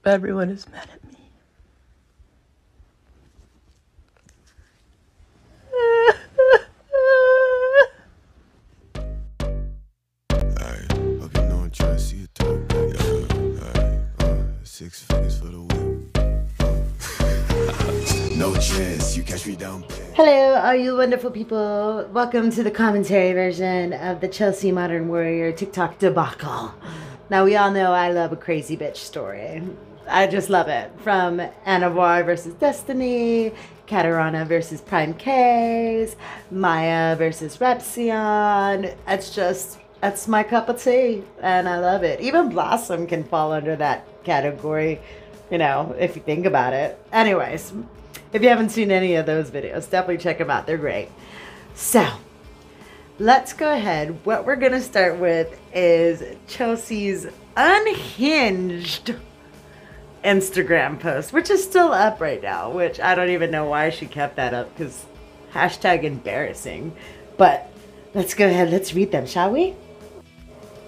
Everyone is mad at me. Alright, hope you know I'm trying to see you talk. Alright, 6 figures for the whip. No chance, you catch me down bad. Hello, all you wonderful people. Welcome to the commentary version of the Chelsea Modern Warrior TikTok debacle. Now, we all know I love a crazy bitch story. I just love it. From Anavar versus Destiny, Katarana versus Prime K's, Maya versus Repsion. That's my cup of tea, and I love it. Even Blossom can fall under that category, you know, if you think about it. Anyways, if you haven't seen any of those videos, definitely check them out. They're great. So, let's go ahead. What we're going to start with is Chelsea's unhinged Instagram post, which is still up right now, which I don't even know why she kept that up, because hashtag embarrassing. But let's go ahead. Let's read them, shall we?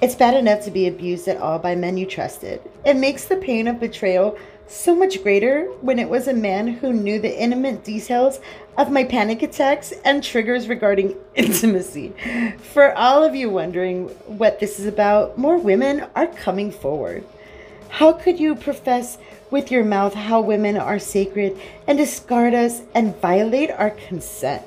It's bad enough to be abused at all by men you trusted. It makes the pain of betrayal so much greater when it was a man who knew the intimate details of my panic attacks and triggers regarding intimacy. For all of you wondering what this is about, more women are coming forward. How could you profess with your mouth how women are sacred and discard us and violate our consent?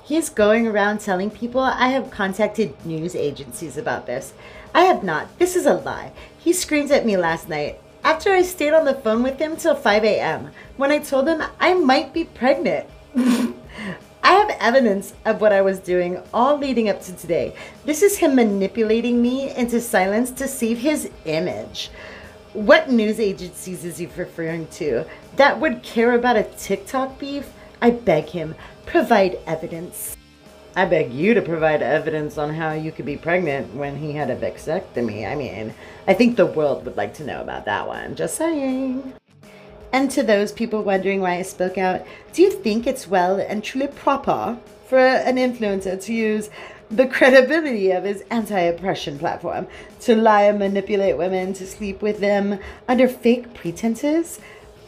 He's going around telling people I have contacted news agencies about this. I have not. This is a lie. He screamed at me last night after I stayed on the phone with him till 5 a.m. when I told him I might be pregnant. I have evidence of what I was doing all leading up to today. This is him manipulating me into silence to save his image. What news agencies is he referring to that would care about a TikTok beef? I beg him, provide evidence. I beg you to provide evidence on how you could be pregnant when he had a vasectomy. I mean, I think the world would like to know about that one. Just saying. And to those people wondering why I spoke out, do you think it's well and truly proper for an influencer to use the credibility of his anti-oppression platform to lie and manipulate women to sleep with them under fake pretenses,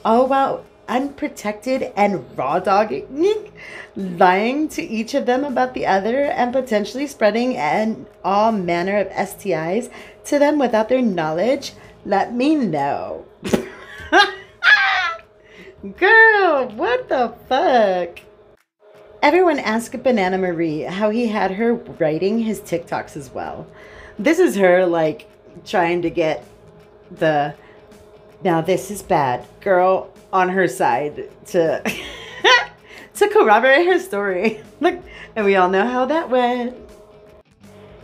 all while unprotected and raw dogging, lying to each of them about the other and potentially spreading all manner of STIs to them without their knowledge? Let me know. Girl, what the fuck? Everyone asked Banana Marie how he had her writing his TikToks as well. This is her, like, trying to get the now this is bad girl on her side to to corroborate her story. Look, and we all know how that went.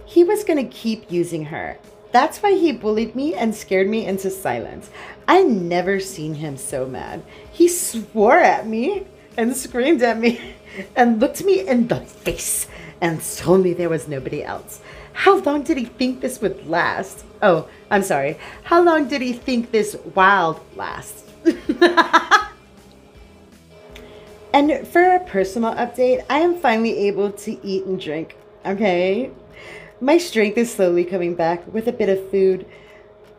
He was gonna keep using her. That's why he bullied me and scared me into silence. I never seen him so mad. He swore at me and screamed at me and looked me in the face and told me there was nobody else. How long did he think this would last? Oh, I'm sorry. How long did he think this wild last? And for a personal update, I am finally able to eat and drink, okay? My strength is slowly coming back with a bit of food.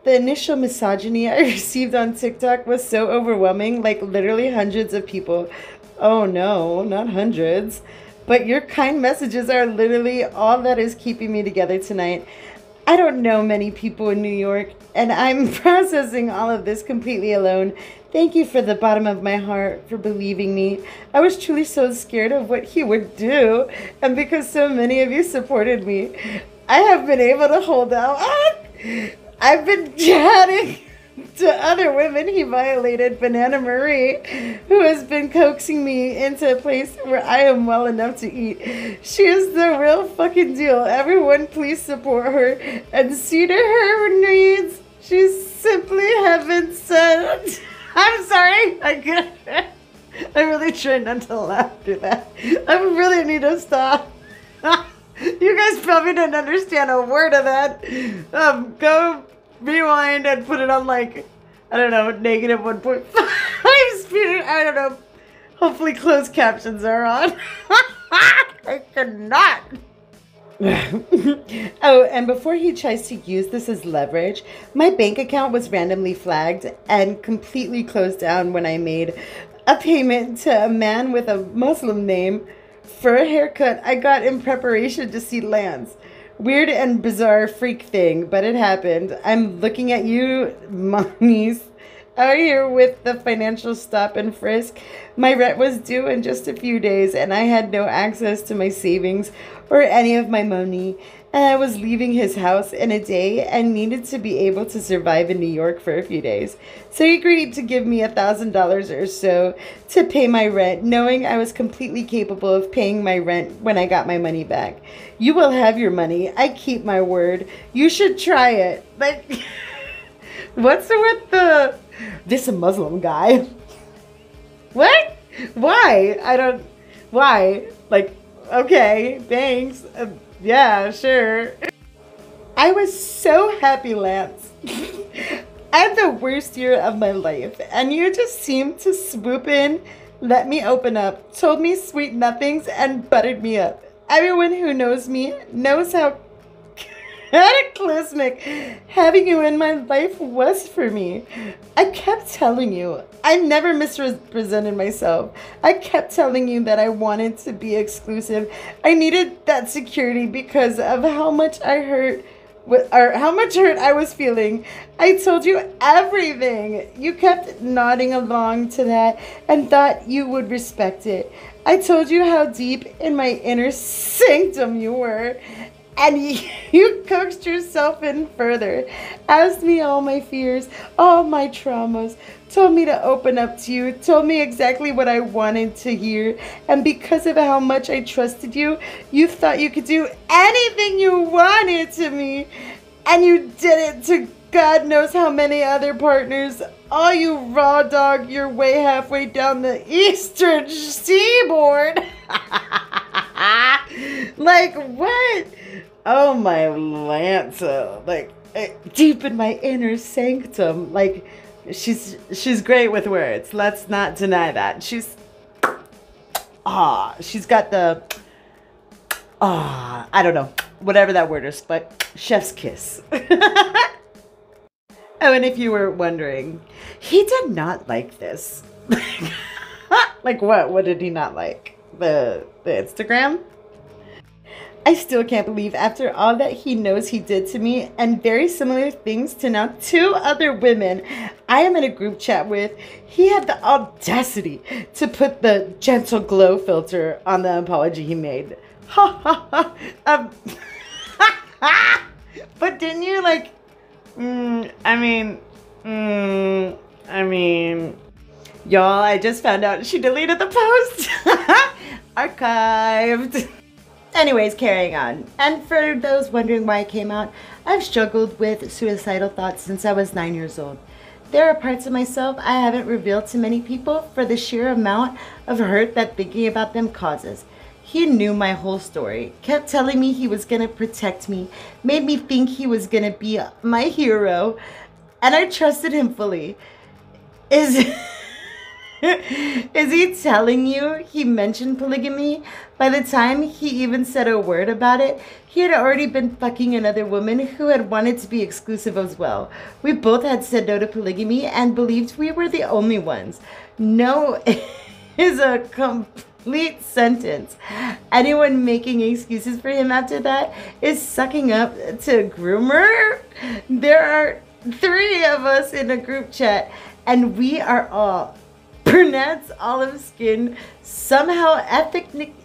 The initial misogyny I received on TikTok was so overwhelming, like literally hundreds of people. Oh no, not hundreds. But your kind messages are literally all that is keeping me together tonight. I don't know many people in New York, and I'm processing all of this completely alone. Thank you for the bottom of my heart for believing me. I was truly so scared of what he would do, and because so many of you supported me, I have been able to hold out. I've been chatting to other women he violated, Banana Marie, who has been coaxing me into a place where I am well enough to eat. She is the real fucking deal. Everyone please support her and see to her needs. She's simply heaven sent. I'm sorry. I really try not to laugh through that. I really need to stop. You guys probably didn't understand a word of that. Go rewind and put it on, like, I don't know, negative 1.5 speed. I don't know. Hopefully closed captions are on. I cannot. Oh, and before he tries to use this as leverage, my bank account was randomly flagged and completely closed down when I made a payment to a man with a Muslim name for a haircut I got in preparation to see Lance. Weird and bizarre freak thing, but it happened. I'm looking at you, mommies, out here with the financial stop and frisk. My rent was due in just a few days, and I had no access to my savings or any of my money. And I was leaving his house in a day and needed to be able to survive in New York for a few days. So he agreed to give me $1,000 or so to pay my rent, knowing I was completely capable of paying my rent when I got my money back. You will have your money. I keep my word. You should try it. But what's with this Muslim guy? What? Why? Why? Like, okay, thanks. Yeah, sure. I was so happy, Lance. I had the worst year of my life, and you just seemed to swoop in, let me open up, told me sweet nothings, and buttered me up. Everyone who knows me knows how cataclysmic having you in my life was for me. I kept telling you, I never misrepresented myself. I kept telling you that I wanted to be exclusive. I needed that security because of how much I hurt, or how much hurt I was feeling. I told you everything. You kept nodding along to that and thought you would respect it. I told you how deep in my inner sanctum you were. And you coaxed yourself in further, asked me all my fears, all my traumas, told me to open up to you, told me exactly what I wanted to hear. And because of how much I trusted you, you thought you could do anything you wanted to me. And you did it to God knows how many other partners. All you raw dog your way halfway down the eastern seaboard. Like, what? Oh, my Lanza. Like, deep in my inner sanctum. Like, she's great with words. Let's not deny that. She's got the, I don't know, whatever that word is, but chef's kiss. Oh, and if you were wondering, he did not like this. Like what? What did he not like? The Instagram? I still can't believe after all that he knows he did to me and very similar things to now 2 other women I am in a group chat with, he had the audacity to put the gentle glow filter on the apology he made. Ha ha ha. But didn't you like, I mean, y'all, I just found out she deleted the post. Archived. Anyways, carrying on. And for those wondering why I came out, I've struggled with suicidal thoughts since I was 9 years old. There are parts of myself I haven't revealed to many people for the sheer amount of hurt that thinking about them causes. He knew my whole story, kept telling me he was gonna protect me, made me think he was gonna be my hero, and I trusted him fully. Is he telling you he mentioned polygamy? By the time he even said a word about it, he had already been fucking another woman who had wanted to be exclusive as well. We both had said no to polygamy and believed we were the only ones. No is a complete sentence. Anyone making excuses for him after that is sucking up to groomer. There are 3 of us in a group chat, and we are all brunettes, olive skin, somehow ethnically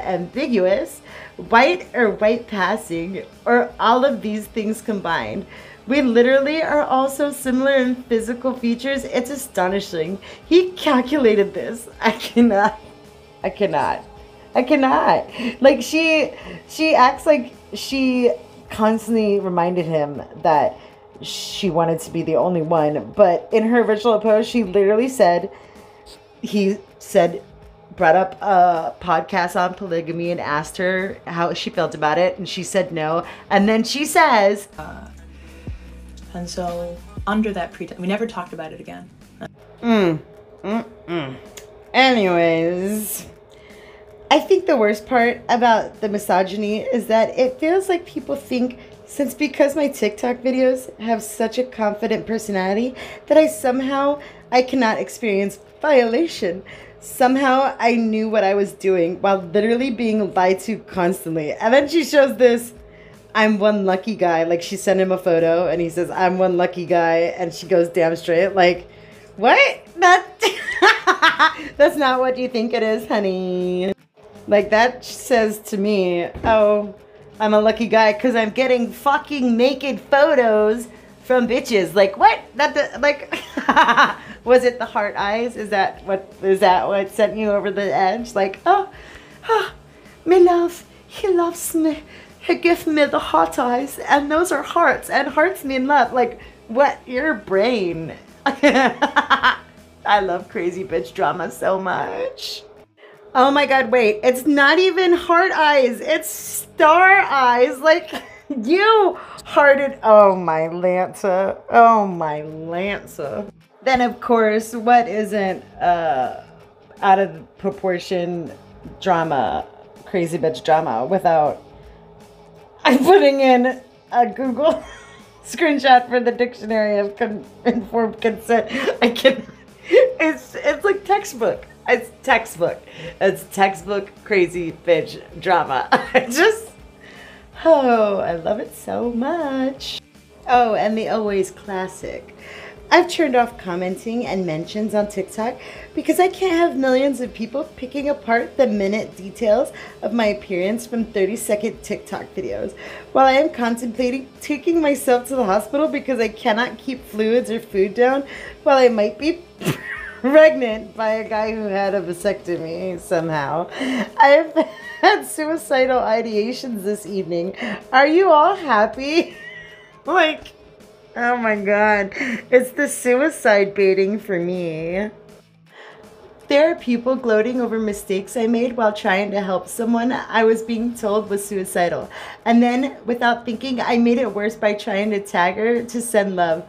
ambiguous, white or white passing, or all of these things combined. We literally are all so similar in physical features, it's astonishing. He calculated this. I cannot. Like, she acts like she constantly reminded him that she wanted to be the only one, but in her original post, she literally said, brought up a podcast on polygamy and asked her how she felt about it, and she said no, and then she says, and so under that pretense, we never talked about it again. Anyways, I think the worst part about the misogyny is that it feels like people think because my TikTok videos have such a confident personality that I cannot experience violation. Somehow I knew what I was doing while literally being lied to constantly. And then she shows this, I'm one lucky guy. Like, she sent him a photo and he says, I'm one lucky guy. And she goes damn straight. Like, what? That's not what you think it is, honey. Like, that says to me, oh, I'm a lucky guy because I'm getting fucking naked photos from bitches. Like, what? Was it the heart eyes? Is that what sent you over the edge? Like, oh, me love, he loves me. He gives me the heart eyes, and those are hearts, and hearts mean love. Like, what? Your brain. I love crazy bitch drama so much. Oh my god, wait. It's not even heart eyes. It's star eyes. Like, you hearted. Oh my Lanza. Oh my Lanza. Then, of course, what isn't out of proportion drama, crazy bitch drama, without I'm putting in a Google screenshot for the dictionary of informed consent. It's like textbook. It's textbook. It's textbook crazy bitch drama. I love it so much. Oh, and the always classic. I've turned off commenting and mentions on TikTok because I can't have millions of people picking apart the minute details of my appearance from 30-second TikTok videos. While I am contemplating taking myself to the hospital because I cannot keep fluids or food down, while I might be pregnant by a guy who had a vasectomy somehow. I've had suicidal ideations this evening. Are you all happy? Like, oh my god, it's the suicide baiting for me. There are people gloating over mistakes I made while trying to help someone I was being told was suicidal. And then, without thinking, I made it worse by trying to tag her to send love.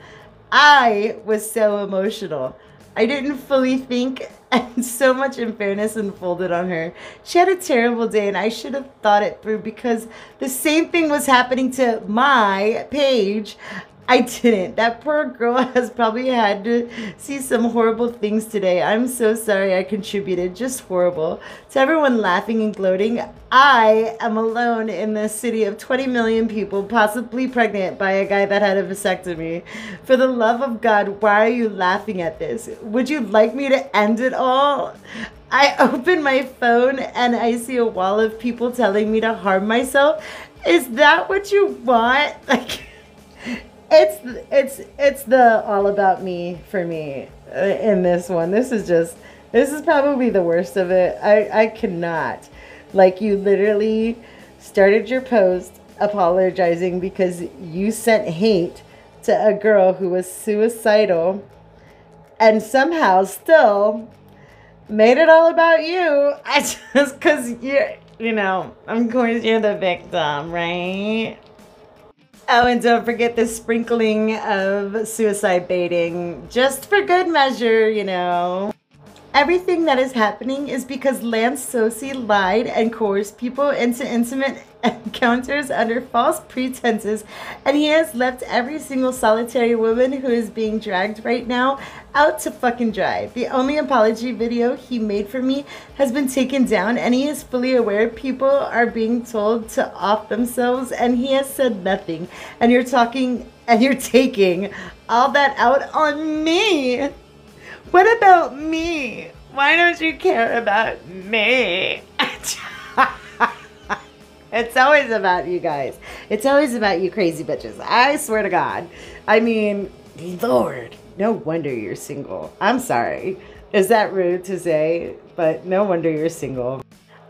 I was so emotional. I didn't fully think, and so much unfairness unfolded on her. She had a terrible day, and I should have thought it through because the same thing was happening to my page. I didn't. That poor girl has probably had to see some horrible things today. I'm so sorry I contributed. Just horrible. To everyone laughing and gloating, I am alone in this city of 20 million people, possibly pregnant by a guy that had a vasectomy. For the love of God, why are you laughing at this? Would you like me to end it all? I open my phone and I see a wall of people telling me to harm myself. Is that what you want? Like, it's the all about me for me in this one. This is probably the worst of it. I cannot. Like, you literally started your post apologizing because you sent hate to a girl who was suicidal and somehow still made it all about you. Just because you're the victim, right? Oh, and don't forget the sprinkling of suicide baiting, just for good measure, you know. Everything that is happening is because Lance Sosi lied and coerced people into intimate encounters under false pretenses, and he has left every single solitary woman who is being dragged right now out to fucking dry. The only apology video he made for me has been taken down, and he is fully aware people are being told to off themselves, and he has said nothing. And you're taking all that out on me. What about me? Why don't you care about me? It's always about you guys. It's always about you crazy bitches. I swear to God. I mean, Lord, no wonder you're single. I'm sorry. Is that rude to say? But no wonder you're single.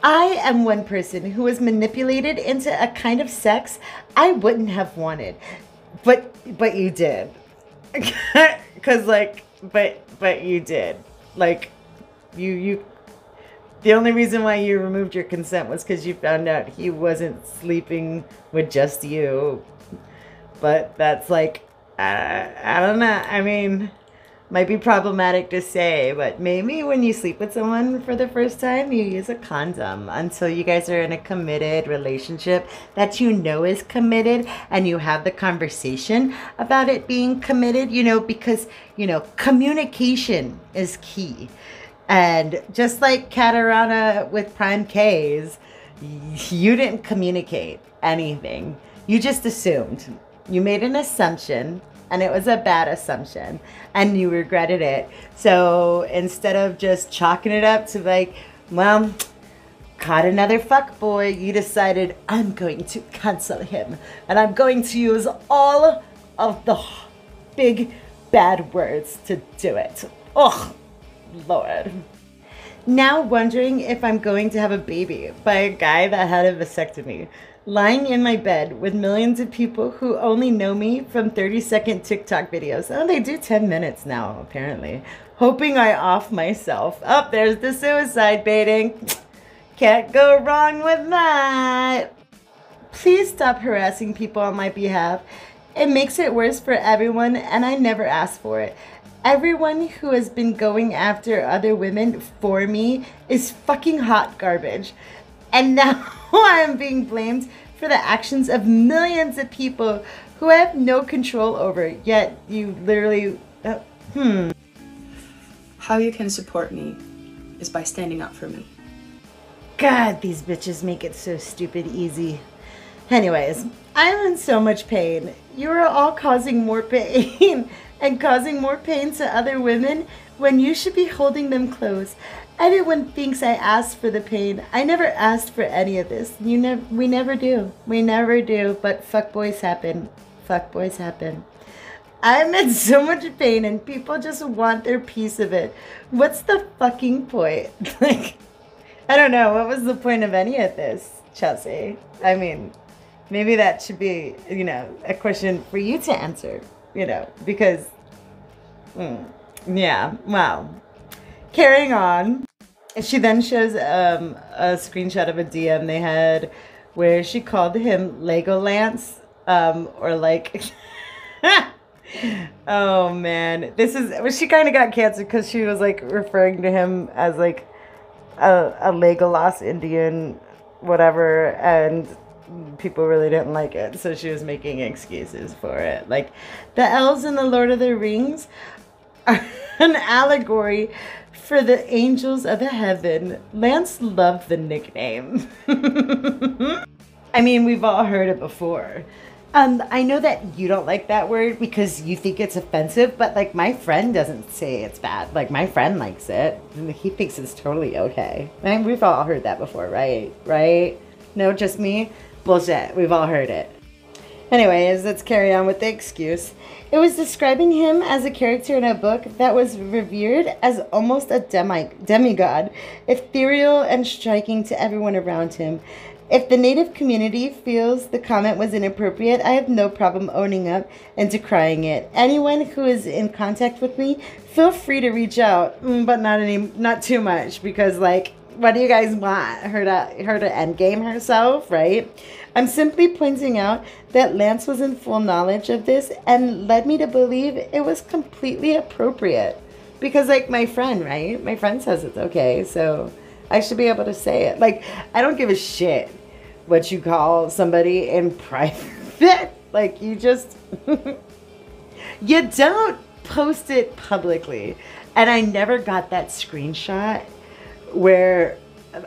I am one person who was manipulated into a kind of sex I wouldn't have wanted. But you did. Because, like, but you did. Like, you the only reason why you removed your consent was because you found out he wasn't sleeping with just you. But that's like, I don't know. I mean, Might be problematic to say, but maybe when you sleep with someone for the first time, you use a condom until you guys are in a committed relationship that you know is committed, and you have the conversation about it being committed, you know, because, you know, communication is key. And just like Katarana with Prime K's, you didn't communicate anything. You just assumed. You made an assumption, and it was a bad assumption, and you regretted it. So instead of just chalking it up to like, well, caught another fuckboy, you decided, I'm going to cancel him, and I'm going to use all of the big bad words to do it. Oh, Lord. Now wondering if I'm going to have a baby by a guy that had a vasectomy. Lying in my bed with millions of people who only know me from 30-second TikTok videos. Oh, they do 10 minutes now, apparently. Hoping I off myself. Oh, there's the suicide baiting. Can't go wrong with that. Please stop harassing people on my behalf. It makes it worse for everyone, and I never asked for it. Everyone who has been going after other women for me is fucking hot garbage. And now I am being blamed for the actions of millions of people who I have no control over. Yet you literally... How you can support me is by standing up for me. God, these bitches make it so stupid easy. Anyways, I'm in so much pain. You are all causing more pain and causing more pain to other women when you should be holding them close. Everyone thinks I asked for the pain. I never asked for any of this. We never do. We never do. But fuckboys happen. Fuckboys happen. I'm in so much pain, and people just want their piece of it. What's the fucking point? Like, I don't know. What was the point of any of this, Chelsea? I mean, maybe that should be, you know, a question for you to answer, you know, because, yeah, wow. Carrying on. She then shows a screenshot of a DM they had where she called him Legolas, or like, oh man, this is, well, she kind of got canceled because she was like referring to him as like a Legolas Indian, whatever, and people really didn't like it, so she was making excuses for it. Like, the elves in the Lord of the Rings are an allegory for the angels of heaven. Lance loved the nickname. I mean, we've all heard it before. I know that you don't like that word because you think it's offensive, but like my friend doesn't say it's bad. Like my friend likes it. He thinks it's totally okay. And we've all heard that before, right? Right? No, just me? Bullshit. We've all heard it. Anyways, let's carry on with the excuse. It was describing him as a character in a book that was revered as almost a demigod, ethereal and striking to everyone around him. If the native community feels the comment was inappropriate, I have no problem owning up and decrying it. Anyone who is in contact with me, feel free to reach out, but not too much, because like, what do you guys want? Her to endgame herself, right? I'm simply pointing out that Lance was in full knowledge of this and led me to believe it was completely appropriate. Because like my friend, right? My friend says it's okay, so I should be able to say it. Like, I don't give a shit what you call somebody in private. Like, you just, you don't post it publicly. And I never got that screenshot where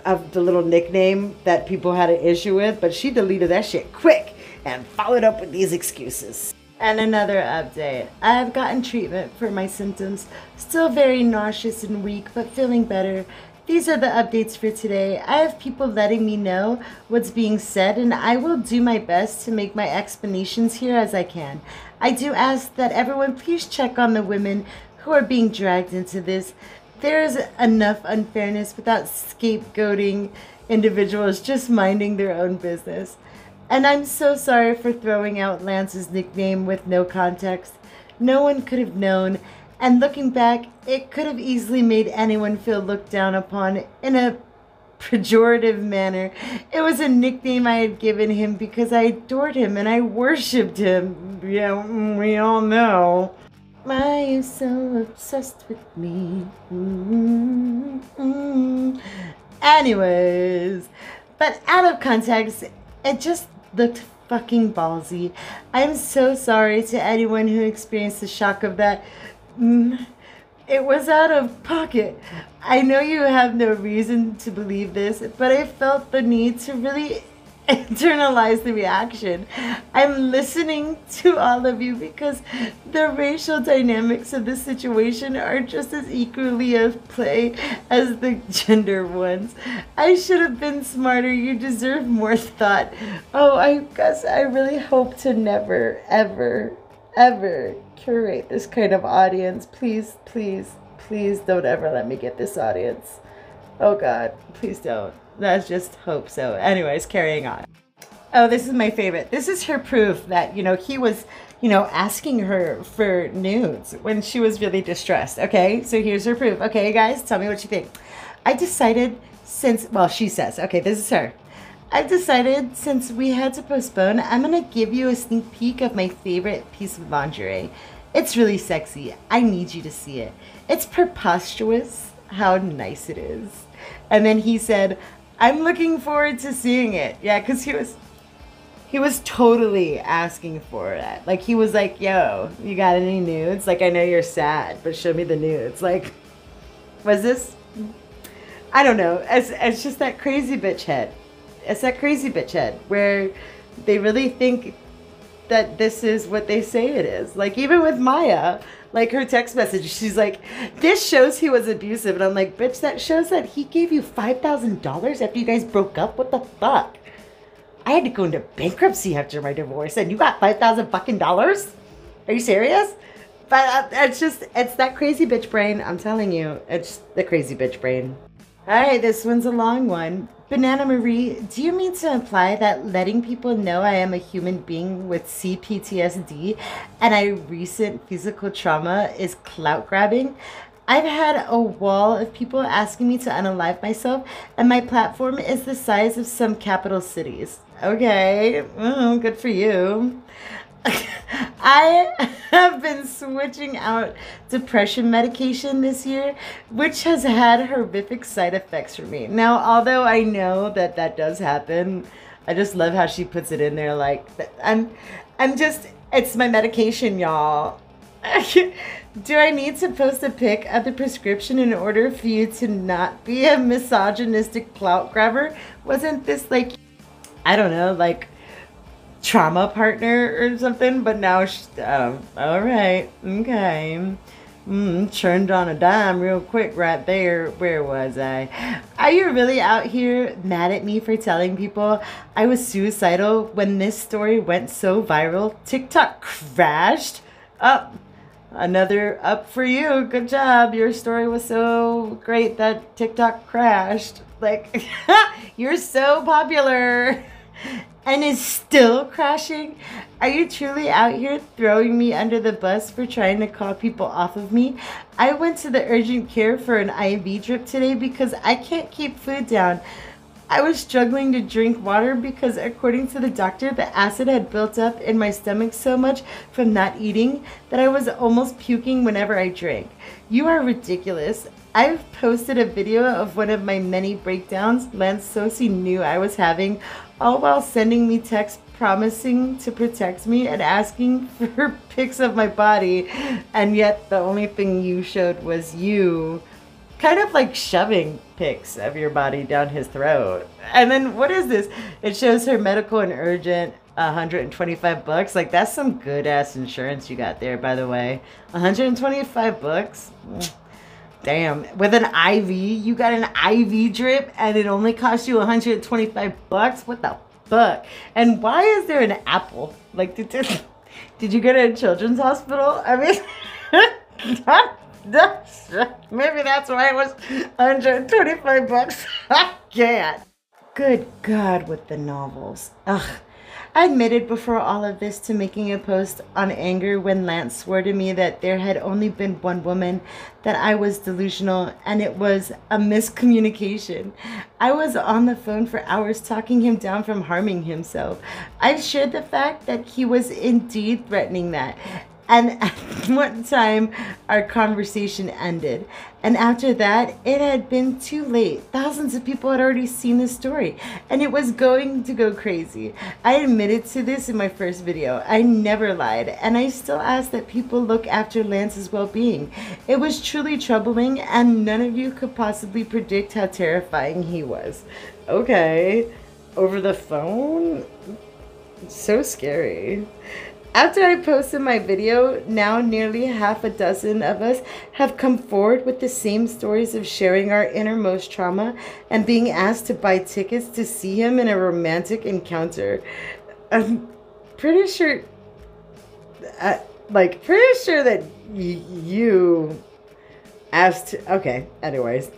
of the little nickname that people had an issue with, but she deleted that shit quick and followed up with these excuses. And another update. I have gotten treatment for my symptoms. Still very nauseous and weak, but feeling better. These are the updates for today. I have people letting me know what's being said, and I will do my best to make my explanations here as I can. I do ask that everyone please check on the women who are being dragged into this. There is enough unfairness without scapegoating individuals just minding their own business. And I'm so sorry for throwing out Lance's nickname with no context. No one could have known, and looking back, it could have easily made anyone feel looked down upon in a pejorative manner. It was a nickname I had given him because I adored him and I worshipped him. Yeah, we all know. Why are you so obsessed with me? Mm-hmm. Anyways, but out of context, it just looked fucking ballsy. I'm so sorry to anyone who experienced the shock of that. It was out of pocket. I know you have no reason to believe this, but I felt the need to really internalize the reaction. I'm listening to all of you because the racial dynamics of the situation are just as equally at play as the gender ones. I should have been smarter. You deserve more thought. Oh, I guess I really hope to never, ever, ever curate this kind of audience. Please, please, please don't ever let me get this audience. Oh God, please don't. Let's just hope so. Anyways, carrying on. Oh, this is my favorite. This is her proof that, he was, asking her for nudes when she was really distressed. Okay, so here's her proof. Okay, guys, tell me what you think. I decided she says, okay, this is her. I've decided since we had to postpone, I'm going to give you a sneak peek of my favorite piece of lingerie. It's really sexy. I need you to see it. It's preposterous how nice it is. And then he said, I'm looking forward to seeing it. Yeah, because he was totally asking for that. Like, he was like, yo, you got any nudes? Like, I know you're sad, but show me the nudes. Like, was this? I don't know. It's just that crazy bitch head. It's that crazy bitch head where they really think that this is what they say it is. Like, even with Maya, like her text message, she's like, this shows he was abusive. And I'm like, bitch, that shows that he gave you $5,000 after you guys broke up? What the fuck? I had to go into bankruptcy after my divorce and you got $5,000 fucking dollars? Are you serious? But it's that crazy bitch brain. I'm telling you, it's the crazy bitch brain. All right, this one's a long one. Banana Marie, do you mean to imply that letting people know I am a human being with CPTSD and a recent physical trauma is clout grabbing? I've had a wall of people asking me to unalive myself, and my platform is the size of some capital cities. Okay, good for you. I have been switching out depression medication this year, which has had horrific side effects for me. Now, although I know that does happen, I just love how she puts it in there. Like, it's my medication, y'all. Do I need to post a pic of the prescription in order for you to not be a misogynistic clout grabber? Wasn't this like, I don't know, like trauma partner or something? But now, all right, okay. Churned on a dime real quick right there. Where was I? Are you really out here mad at me for telling people I was suicidal when this story went so viral? TikTok crashed? Up. Another up for you. Good job. Your story was so great that TikTok crashed. Like, you're so popular and is still crashing. Are you truly out here throwing me under the bus for trying to call people off of me? I went to the urgent care for an IV drip today because I can't keep food down. I was struggling to drink water because, according to the doctor, the acid had built up in my stomach so much from not eating that I was almost puking whenever I drank. You are ridiculous. I've posted a video of one of my many breakdowns Lance Sosi knew I was having, all while sending me texts promising to protect me and asking for pics of my body, and yet the only thing you showed was you kind of like shoving pics of your body down his throat. And then what is this? It shows her medical and urgent, $125. Like, that's some good ass insurance you got there, by the way. $125. Damn. With an IV, you got an IV drip and it only cost you $125. What the fuck? And why is there an apple? Like, did you go to a children's hospital? I mean, maybe that's why it was $125. I can't. Good God, with the novels. Ugh. I admitted before all of this to making a post on anger when Lance swore to me that there had only been one woman, that I was delusional, and it was a miscommunication. I was on the phone for hours talking him down from harming himself. I shared the fact that he was indeed threatening that, And at one time, our conversation ended. And after that, it had been too late. Thousands of people had already seen this story, and it was going to go crazy. I admitted to this in my first video. I never lied, and I still ask that people look after Lance's well-being. It was truly troubling, and none of you could possibly predict how terrifying he was. Okay, over the phone? So scary. After I posted my video, now nearly half a dozen of us have come forward with the same stories of sharing our innermost trauma and being asked to buy tickets to see him in a romantic encounter. I'm pretty sure, pretty sure that you asked, okay, anyways.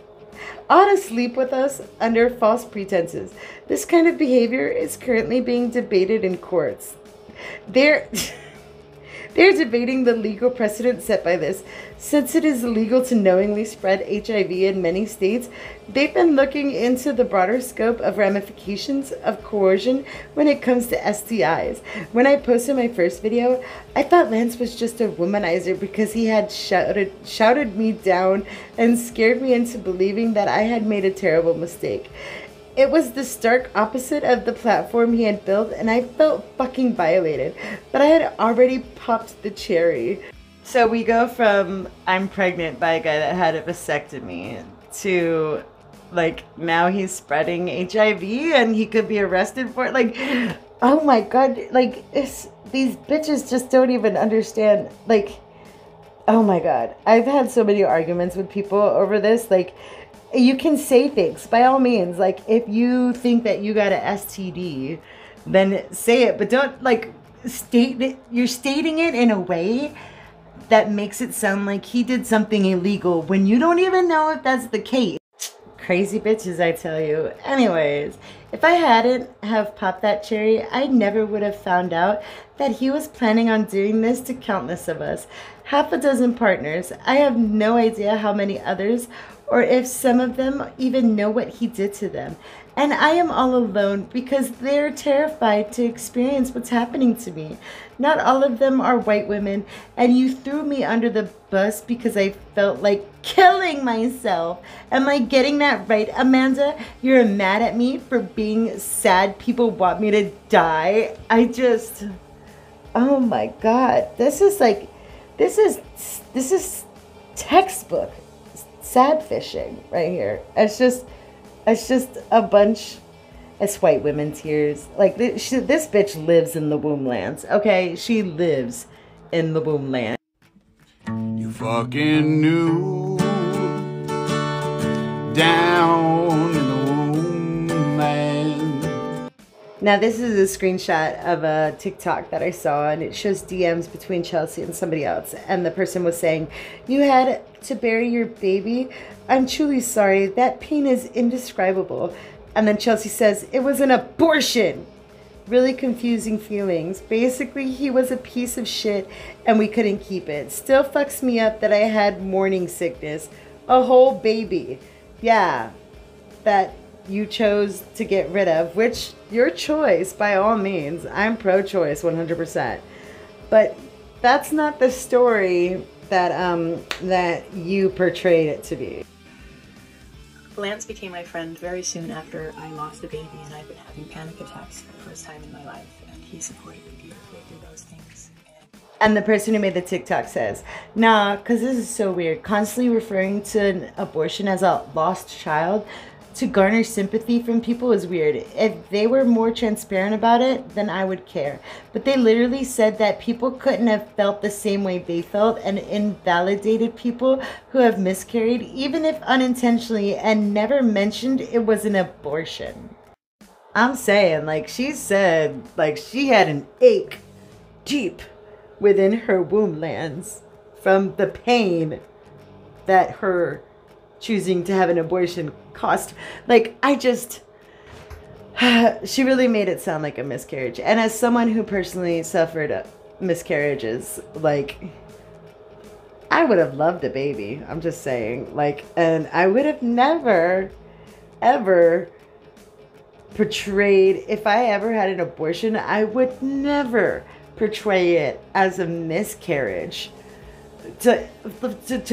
Ought to sleep with us under false pretenses. This kind of behavior is currently being debated in courts. They're debating the legal precedent set by this. Since it is illegal to knowingly spread HIV in many states, they've been looking into the broader scope of ramifications of coercion when it comes to STIs. When I posted my first video, I thought Lance was just a womanizer because he had shouted me down and scared me into believing that I had made a terrible mistake. It was the stark opposite of the platform he had built, and I felt fucking violated. But I had already popped the cherry. So we go from I'm pregnant by a guy that had a vasectomy to like now he's spreading HIV and he could be arrested for it. Like, oh my god, like these bitches just don't even understand. Like, oh my god, I've had so many arguments with people over this. Like, you can say things by all means. Like, if you think that you got a STD, then say it, but don't like state it. You're stating it in a way that makes it sound like he did something illegal when you don't even know if that's the case. Crazy bitches, I tell you. Anyways, if I hadn't have popped that cherry, I never would have found out that he was planning on doing this to countless of us. Half a dozen partners. I have no idea how many others, or if some of them even know what he did to them. And I am all alone because they're terrified to experience what's happening to me. Not all of them are white women, and you threw me under the bus because I felt like killing myself. Am I getting that right, Amanda? You're mad at me for being sad people want me to die? Oh my god. This is textbook sad fishing right here. It's just a bunch. It's white women tears. Like, this bitch lives in the womb lands. Okay, she lives in the womb land. You fucking knew down in the womb land. Now, this is a screenshot of a TikTok that I saw, and it shows DMs between Chelsea and somebody else. And the person was saying, "You had to bury your baby? I'm truly sorry. That pain is indescribable." And then Chelsea says, "It was an abortion." Really confusing feelings. Basically, he was a piece of shit and we couldn't keep it. Still fucks me up that I had morning sickness. A whole baby. Yeah, that you chose to get rid of, which your choice by all means. I'm pro-choice 100%. But that's not the story that you portrayed it to be. Lance became my friend very soon after I lost a baby, and I've been having panic attacks for the first time in my life, and he supported me beautifully through those things. And the person who made the TikTok says, "Nah, because this is so weird. Constantly referring to an abortion as a lost child to garner sympathy from people is weird. If they were more transparent about it, then I would care. But they literally said that people couldn't have felt the same way they felt and invalidated people who have miscarried, even if unintentionally, and never mentioned it was an abortion." I'm saying, like she said, like she had an ache deep within her womb lands from the pain that her choosing to have an abortion cost. Like, she really made it sound like a miscarriage. And as someone who personally suffered miscarriages, like, I would have loved a baby. I'm just saying, like, and I would have never, ever portrayed, if I ever had an abortion, I would never portray it as a miscarriage to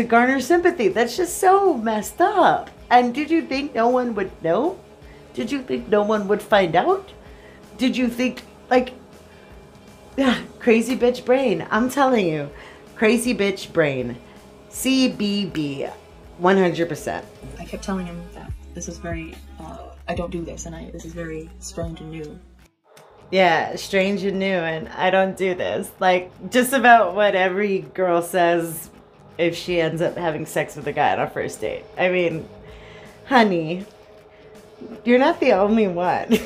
garner sympathy. That's just so messed up. And did you think no one would know? Did you think no one would find out? Did you think, like, crazy bitch brain? I'm telling you, crazy bitch brain. CBB, 100%. I kept telling him that this is very, I don't do this, and this is very strange and new. Yeah, strange and new, and I don't do this. Like, just about what every girl says if she ends up having sex with a guy on a first date. I mean, honey, you're not the only one.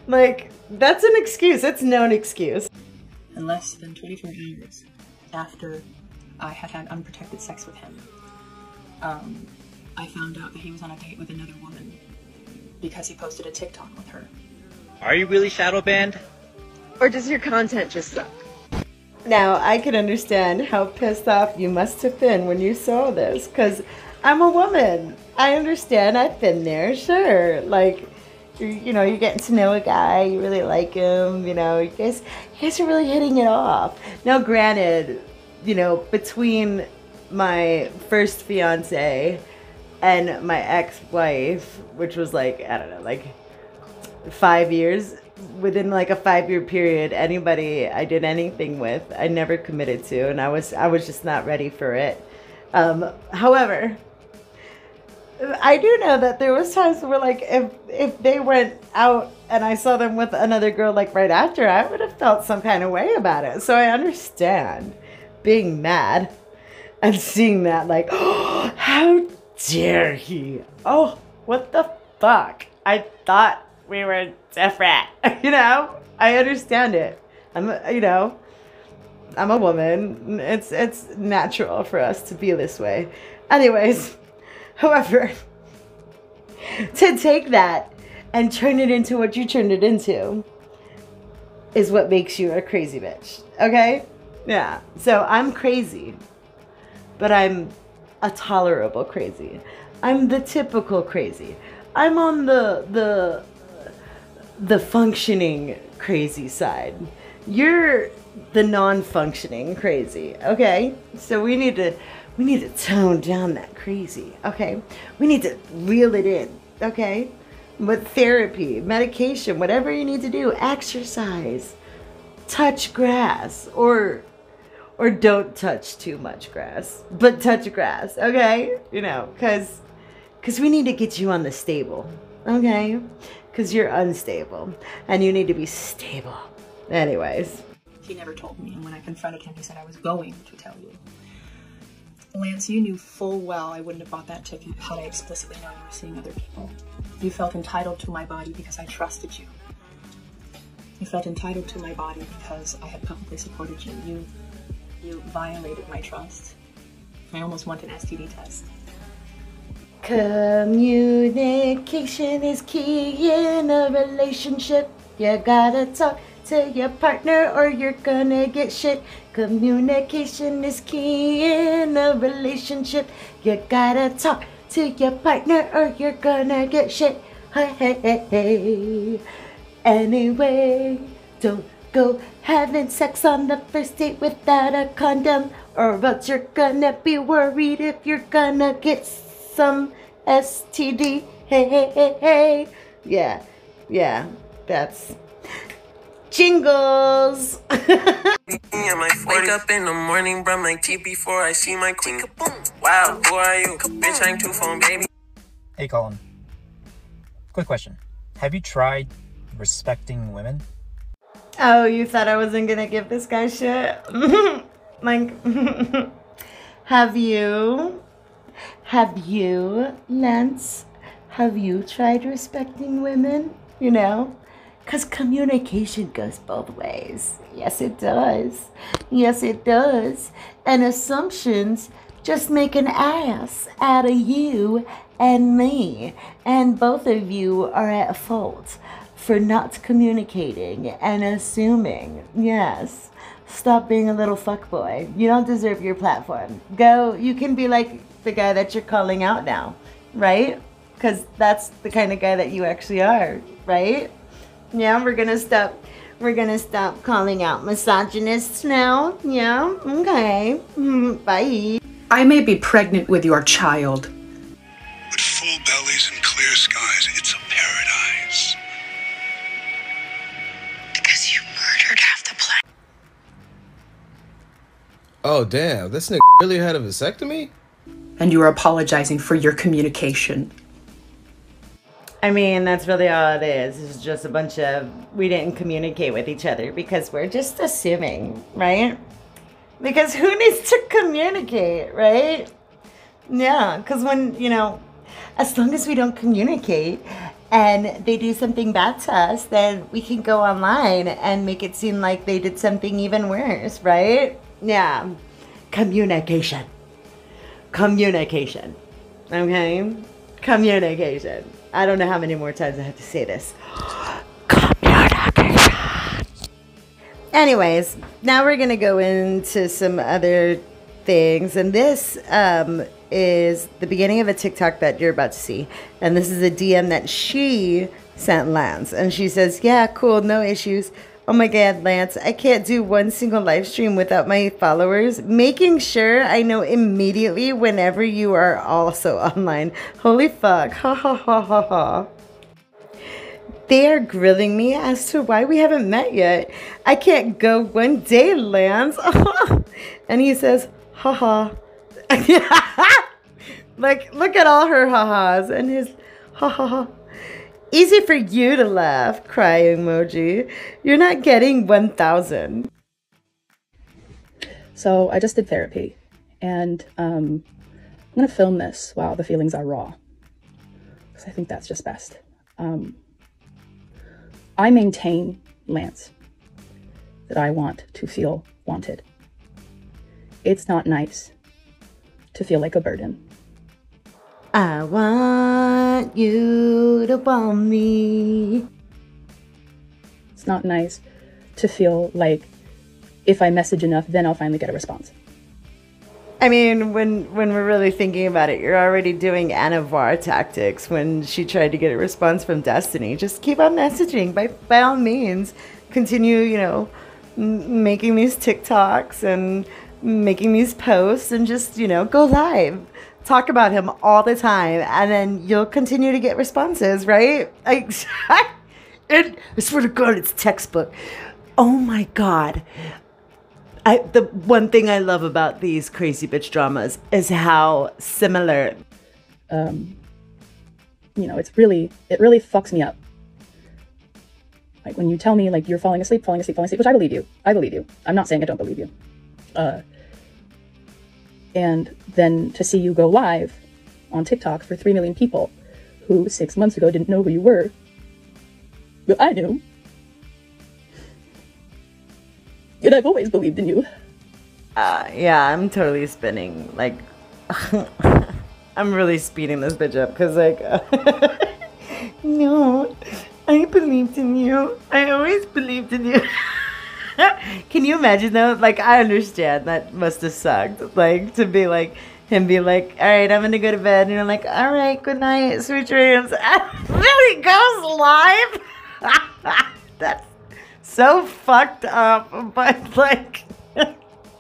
Like, that's an excuse. It's no excuse. And less than 24 hours after I had had unprotected sex with him, I found out that he was on a date with another woman because he posted a TikTok with her. Are you really shadow banned? Or does your content just suck? Now, I can understand how pissed off you must have been when you saw this, because I'm a woman. I understand. I've been there, sure. Like, you know, you're getting to know a guy, you really like him, you know, you guys are really hitting it off. Now, granted, you know, between my first fiance and my ex-wife, which was like, I don't know, like 5 years, within like a 5-year period, anybody I did anything with, I never committed to, and I was just not ready for it. However, I do know that there was times where, like, if they went out and I saw them with another girl, like, right after, I would have felt some kind of way about it. So I understand being mad and seeing that, like, oh, how dare he? Oh, what the fuck? I thought we were different. You know, I understand it. I'm a woman. It's natural for us to be this way. Anyways, however, to take that and turn it into what you turned it into is what makes you a crazy bitch. Okay? Yeah. So I'm crazy, but I'm a tolerable crazy. I'm the typical crazy. I'm on the functioning crazy side. You're the non-functioning crazy. Okay? So we need to tone down that crazy, okay? We need to reel it in, okay? With therapy, medication, whatever you need to do, exercise, touch grass, or don't touch too much grass, but touch grass, okay? You know, because we need to get you on the stable, okay? Because you're unstable, and you need to be stable. Anyways. He never told me, and when I confronted him, he said I was going to tell you. Lance, you knew full well I wouldn't have bought that ticket had I explicitly known you were seeing other people. You felt entitled to my body because I trusted you. You felt entitled to my body because I had publicly supported you. You violated my trust. I almost want an STD test. Communication is key in a relationship. You gotta talk to your partner or you're gonna get shit. Communication is key in a relationship. You gotta talk to your partner or you're gonna get shit. Hey, hey, hey, hey. Anyway, don't go having sex on the first date without a condom, or else you're gonna be worried if you're gonna get some STD. Hey, hey, hey, hey. Yeah, that's jingles. I might wake up in the morning, brush my teeth before I see my queen. Wow, who are you? Bitch, I'm too phone, baby. Hey, Colin. Quick question. Have you tried respecting women? Oh, you thought I wasn't gonna give this guy shit? Like, have you, Lance? Have you tried respecting women? You know? Because communication goes both ways. Yes, it does. Yes, it does. And assumptions just make an ass out of you and me. And both of you are at fault for not communicating and assuming. Yes. Stop being a little fuckboy. You don't deserve your platform. Go. You can be like the guy that you're calling out now, right? Because that's the kind of guy that you actually are, right? Yeah, we're gonna stop We're gonna stop calling out misogynists now. Yeah, okay. Bye. I may be pregnant with your child. With full bellies and clear skies, it's a paradise. Because you murdered half the planet. Oh, damn. This nigga really had a vasectomy? And you are apologizing for your communication. I mean, that's really all it is. It's just a bunch of, we didn't communicate with each other because we're just assuming, right? Because who needs to communicate, right? Yeah, because when, you know, as long as we don't communicate and they do something bad to us, then we can go online and make it seem like they did something even worse, right? Yeah. Communication. Communication. Okay? Communication. I don't know how many more times I have to say this. Communication. Anyways, now we're going to go into some other things. And this is the beginning of a TikTok that you're about to see. And this is a DM that she sent Lance. And she says, yeah, cool, no issues. Oh my God, Lance, I can't do one single live stream without my followers making sure I know immediately whenever you are also online. Holy fuck. Ha ha ha ha ha. They are grilling me as to why we haven't met yet. I can't go one day, Lance. And he says, haha. Like, look at all her ha-has and his ha-ha-ha. Easy for you to laugh, cry emoji. You're not getting 1,000. So I just did therapy, and I'm gonna film this while the feelings are raw, because I think that's just best. I maintain, Lance, that I want to feel wanted. It's not nice to feel like a burden. I want you to want me. It's not nice to feel like if I message enough, then I'll finally get a response. I mean, when we're really thinking about it, you're already doing Anna Var tactics when she tried to get a response from Destiny. Just keep on messaging. By all means, continue, you know, making these TikToks and making these posts and just, you know, go live. Talk about him all the time, and then you'll continue to get responses, right? I swear to God, it's textbook. Oh my God. The one thing I love about these crazy bitch dramas is how similar. You know, it really fucks me up. Like when you tell me like you're falling asleep, which I believe you. I believe you. I'm not saying I don't believe you. And then to see you go live on TikTok for 3 million people who 6 months ago didn't know who you were. But I knew. And I've always believed in you. Yeah, I'm totally spinning. Like, I'm really speeding this bitch up because, like, no, I believed in you. I always believed in you. Can you imagine though? Like, I understand that must have sucked. Like, to be like, him be like, all right, I'm gonna go to bed. And you're like, all right, good night, sweet dreams. And then he goes live. That's so fucked up. But, like,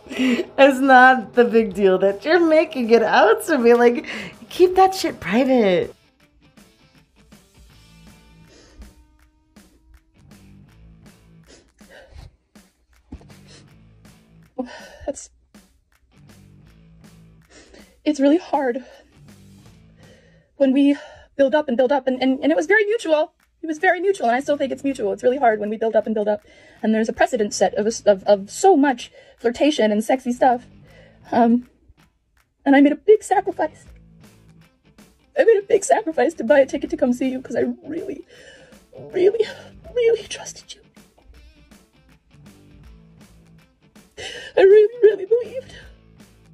it's not the big deal that you're making it out to me. Like, keep that shit private. It's really hard when we build up and it was very mutual. It was very mutual, and I still think it's mutual. It's really hard when we build up, and there's a precedent set of so much flirtation and sexy stuff. And I made a big sacrifice. I made a big sacrifice to buy a ticket to come see you because I really, really, really trusted you. I really, really believed,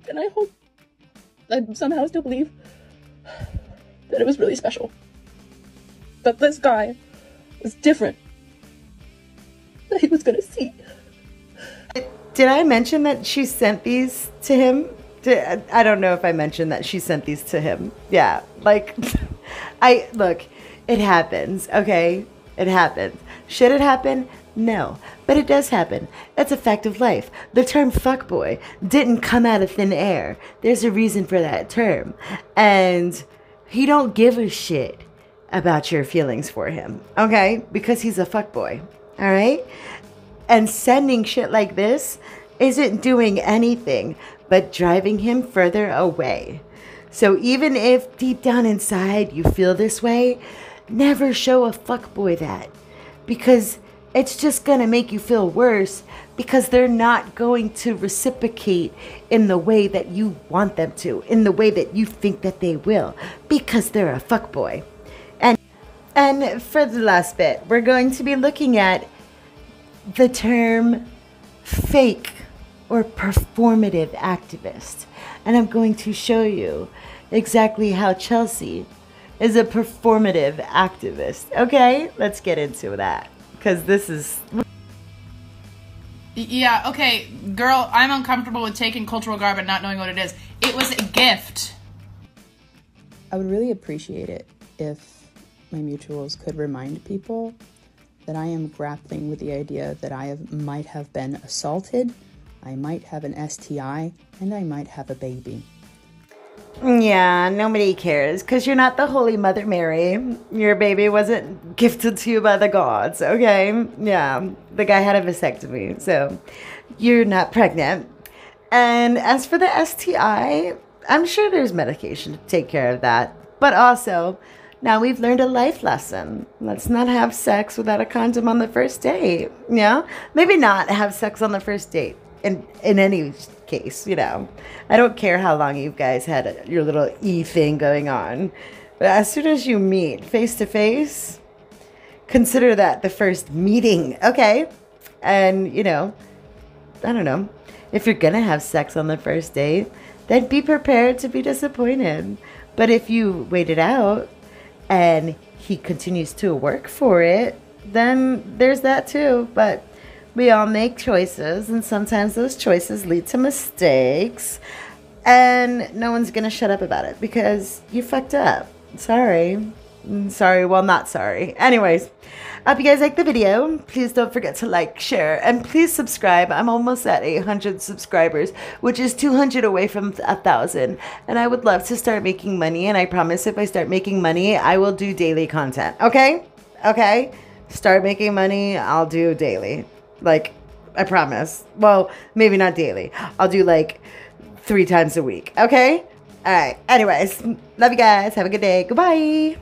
and I hope, I somehow still believe, that it was really special. But this guy was different. That he was gonna see. Did I mention that she sent these to him? I don't know if I mentioned that she sent these to him. Yeah, like, look, it happens, okay? It happens. Should it happen? No, but it does happen. It's a fact of life. The term fuckboy didn't come out of thin air. There's a reason for that term. And he don't give a shit about your feelings for him, okay? Because he's a fuckboy, all right? And sending shit like this isn't doing anything but driving him further away. So even if deep down inside you feel this way, never show a fuckboy that. Because it's just going to make you feel worse, because they're not going to reciprocate in the way that you want them to, in the way that you think that they will, because they're a fuckboy. And for the last bit, we're going to be looking at the term fake or performative activist. And I'm going to show you exactly how Chelsea is a performative activist. Okay, let's get into that, because this is... Yeah, okay, girl, I'm uncomfortable with taking cultural garb and not knowing what it is. It was a gift. I would really appreciate it if my mutuals could remind people that I am grappling with the idea that might have been assaulted, I might have an STI, and I might have a baby. Yeah, nobody cares, because you're not the Holy Mother Mary. Your baby wasn't gifted to you by the gods, okay? Yeah, the guy had a vasectomy, so you're not pregnant. And as for the STI, I'm sure there's medication to take care of that. But also, now we've learned a life lesson. Let's not have sex without a condom on the first date, yeah? Maybe not have sex on the first date. In any case, you know, I don't care how long you guys had your little E thing going on, but as soon as you meet face to face, consider that the first meeting, okay? And, you know, I don't know, if you're gonna have sex on the first date, then be prepared to be disappointed. But if you wait it out and he continues to work for it, then there's that too. But we all make choices, and sometimes those choices lead to mistakes, and no one's gonna shut up about it because you fucked up. Sorry. Sorry, well, not sorry. Anyways, I hope you guys liked the video. Please don't forget to like, share, and please subscribe. I'm almost at 800 subscribers, which is 200 away from 1,000, and I would love to start making money, and I promise if I start making money, I will do daily content, okay? Okay? Start making money, I'll do daily. Like, I promise. Well, maybe not daily. I'll do like 3 times a week. Okay? All right. Anyways, love you guys. Have a good day. Goodbye.